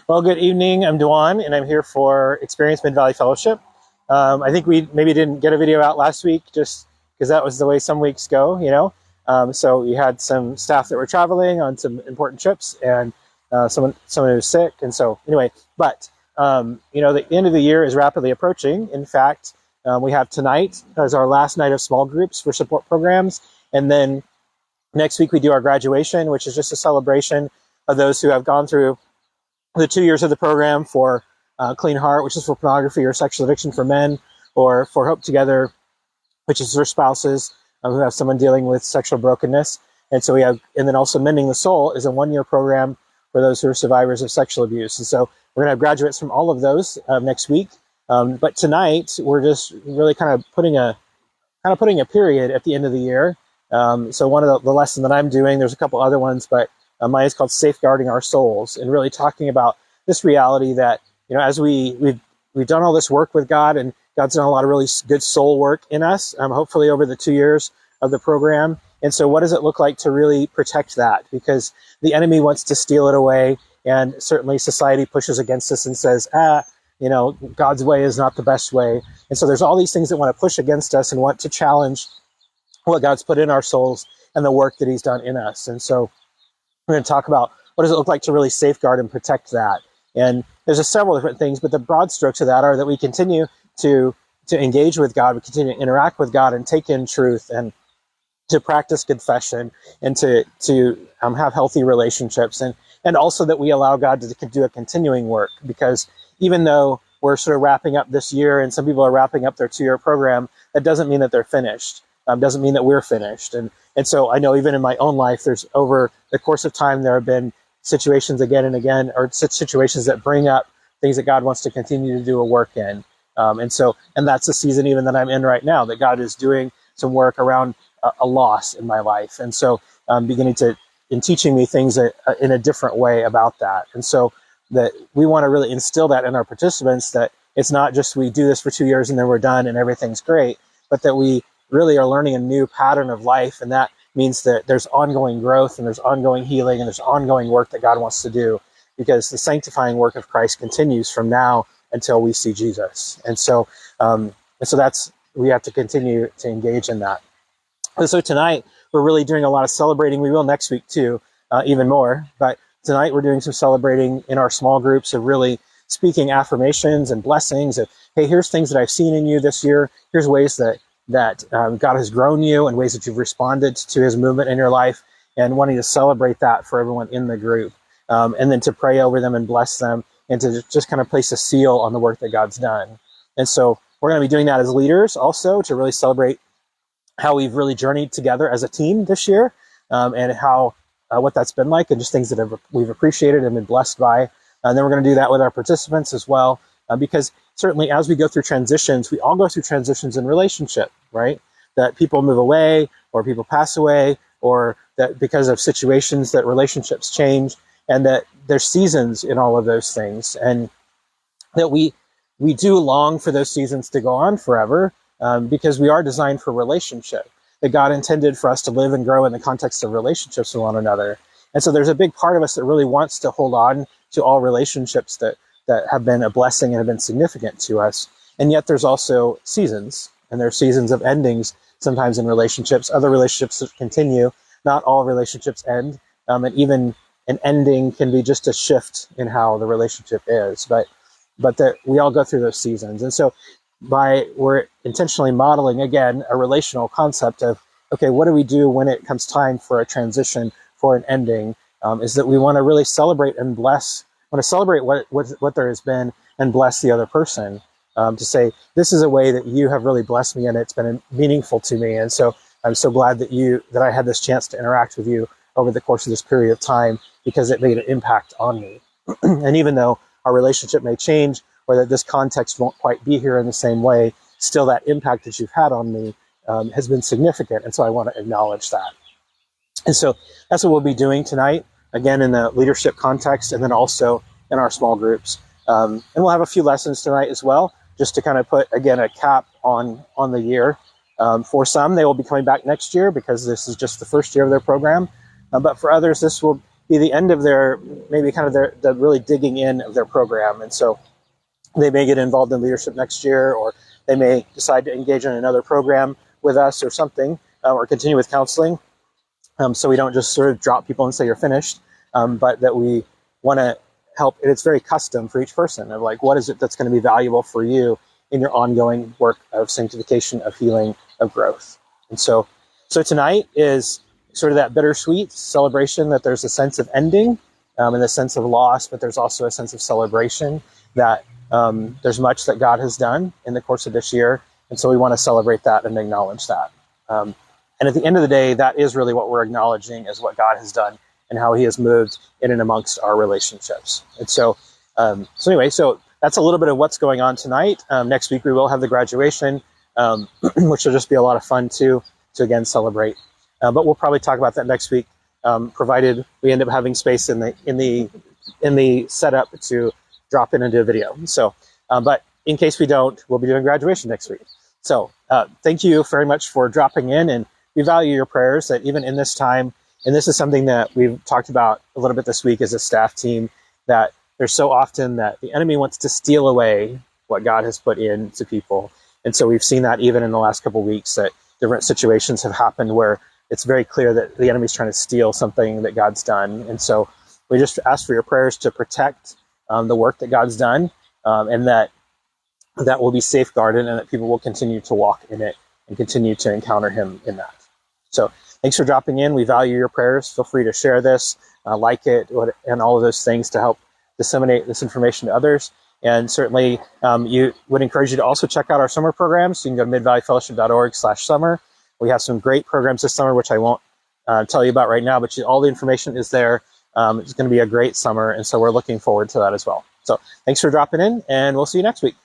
Well, good evening. I'm Duan, and I'm here for Experience Mid-Valley Fellowship. I think we maybe didn't get a video out last week just because that was the way some weeks go, you know. So we had some staff that were traveling on some important trips, and someone who was sick. And so anyway, but the end of the year is rapidly approaching. In fact, we have tonight as our last night of small groups for support programs, and then next week we do our graduation, which is just a celebration of those who have gone through the 2 years of the program for Clean Heart, which is for pornography or sexual addiction for men, or for Hope Together, which is for spouses who have someone dealing with sexual brokenness. And so and then also Mending the Soul is a 1-year program for those who are survivors of sexual abuse. And so we're going to have graduates from all of those next week. But tonight we're just really kind of putting a period at the end of the year. So one of the lesson that I'm doing, there's a couple other ones, but mine is called Safeguarding Our Souls, and really talking about this reality that, as we've done all this work with God, and God's done a lot of really good soul work in us, hopefully over the 2 years of the program. And so what does it look like to really protect that? Because the enemy wants to steal it away, and certainly society pushes against us and says, God's way is not the best way. And so there's all these things that want to push against us and want to challenge what God's put in our souls and the work that he's done in us. And so we're going to talk about what does it look like to really safeguard and protect that. And there's several different things, but the broad strokes of that are that we continue to engage with God, we continue to interact with God and take in truth, and to practice confession, and to have healthy relationships, and also that we allow God to do a continuing work, because even though we're sort of wrapping up this year and some people are wrapping up their 2-year program, that doesn't mean that they're finished. Doesn't mean that we're finished. And so I know even in my own life, there's over the course of time, there have been situations again and again, or situations that bring up things that God wants to continue to do a work in. And that's the season even that I'm in right now, that God is doing some work around a loss in my life. And so beginning in teaching me things in a different way about that. And so that we want to really instill that in our participants, that it's not just we do this for 2 years and then we're done and everything's great, but that we really are learning a new pattern of life. And that means that there's ongoing growth, and there's ongoing healing, and there's ongoing work that God wants to do, because the sanctifying work of Christ continues from now until we see Jesus. And so we have to continue to engage in that. And so tonight we're really doing a lot of celebrating. We will next week too, even more. But tonight we're doing some celebrating in our small groups of really speaking affirmations and blessings of, hey, here's things that I've seen in you this year. Here's ways that God has grown you, and ways that you've responded to his movement in your life, and wanting to celebrate that for everyone in the group. And then to pray over them and bless them, and to just kind of place a seal on the work that God's done. And so we're going to be doing that as leaders also, to really celebrate how we've really journeyed together as a team this year, and how what that's been like, and just things that we've appreciated and been blessed by. And then we're going to do that with our participants as well, because certainly as we go through transitions, we all go through transitions in relationship, right? That people move away, or people pass away, or that because of situations that relationships change, and that there's seasons in all of those things, and that we do long for those seasons to go on forever, because we are designed for relationship, that God intended for us to live and grow in the context of relationships with one another. And so there's a big part of us that really wants to hold on to all relationships that have been a blessing and have been significant to us. And yet there's also seasons, and there are seasons of endings sometimes in relationships. Other relationships that continue. Not all relationships end. And even an ending can be just a shift in how the relationship is. But that we all go through those seasons. And so we're intentionally modeling, again, a relational concept of, okay, what do we do when it comes time for a transition, for an ending? Is that we want to really celebrate and bless, want to celebrate what there has been, and bless the other person, to say, this is a way that you have really blessed me, and it's been meaningful to me. And so I'm so glad that I had this chance to interact with you over the course of this period of time, because it made an impact on me. And even though our relationship may change, or that this context won't quite be here in the same way, still that impact that you've had on me has been significant. And so I want to acknowledge that. And so that's what we'll be doing tonight, again, in the leadership context, and then also in our small groups. And we'll have a few lessons tonight as well, just to kind of put, again, a cap on the year. For some, they will be coming back next year, because this is just the first year of their program. But for others, this will be the end of their, maybe kind of the really digging in of their program. And so they may get involved in leadership next year, or they may decide to engage in another program with us or something, or continue with counseling. So we don't just sort of drop people and say you're finished, but that we want to help. And it's very custom for each person of like, what is it that's going to be valuable for you in your ongoing work of sanctification, of healing, of growth. And so tonight is sort of that bittersweet celebration that there's a sense of ending and a sense of loss, but there's also a sense of celebration that there's much that God has done in the course of this year. And so we want to celebrate that and acknowledge that. And at the end of the day, that is really what we're acknowledging, is what God has done and how he has moved in and amongst our relationships. And so anyway, so that's a little bit of what's going on tonight. Next week, we will have the graduation, which will just be a lot of fun to again celebrate. But we'll probably talk about that next week, provided we end up having space in the setup to drop in and do a video. So, but in case we don't, we'll be doing graduation next week. So thank you very much for dropping in, and we value your prayers that even in this time, and this is something that we've talked about a little bit this week as a staff team, that there's so often that the enemy wants to steal away what God has put into people. And so we've seen that even in the last couple of weeks, that different situations have happened where it's very clear that the enemy's trying to steal something that God's done. And so we just ask for your prayers to protect the work that God's done, and that will be safeguarded, and that people will continue to walk in it and continue to encounter him in that. So thanks for dropping in. We value your prayers. Feel free to share this, like it, and all of those things to help disseminate this information to others. And certainly you would encourage you to also check out our summer programs. So you can go to midvalleyfellowship.org/summer. We have some great programs this summer, which I won't tell you about right now, but all the information is there. It's going to be a great summer, and so we're looking forward to that as well. So thanks for dropping in, and we'll see you next week.